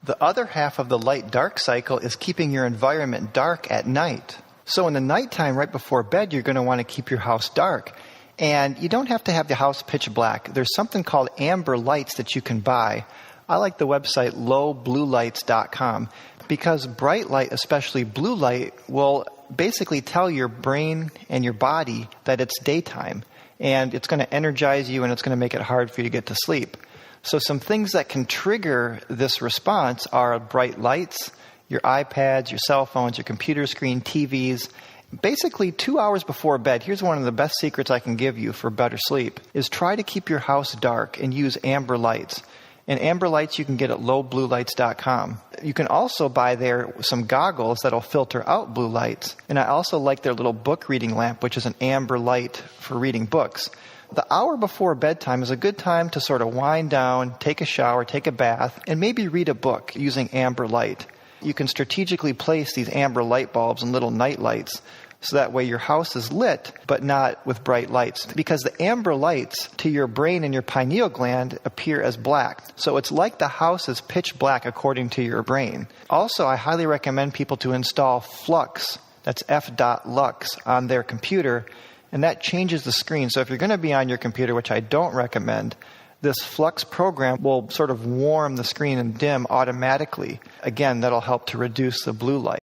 The other half of the light-dark cycle is keeping your environment dark at night. So in the nighttime, right before bed, you're going to want to keep your house dark. And you don't have to have the house pitch black. There's something called amber lights that you can buy. I like the website lowbluelights.com because bright light, especially blue light, will basically tell your brain and your body that it's daytime. And it's going to energize you and it's going to make it hard for you to get to sleep. So some things that can trigger this response are bright lights, your iPads, your cell phones, your computer screen, TVs. Basically, 2 hours before bed, here's one of the best secrets I can give you for better sleep, is try to keep your house dark and use amber lights. And amber lights you can get at lowbluelights.com. You can also buy there some goggles that'll filter out blue lights. And I also like their little book reading lamp, which is an amber light for reading books. The hour before bedtime is a good time to sort of wind down, take a shower, take a bath, and maybe read a book using amber light. You can strategically place these amber light bulbs and little night lights so that way your house is lit, but not with bright lights. Because the amber lights to your brain and your pineal gland appear as black. So it's like the house is pitch black according to your brain. Also, I highly recommend people to install F.lux, that's F.lux, on their computer, and that changes the screen. So if you're going to be on your computer, which I don't recommend, this F.lux program will sort of warm the screen and dim automatically. Again, that'll help to reduce the blue light.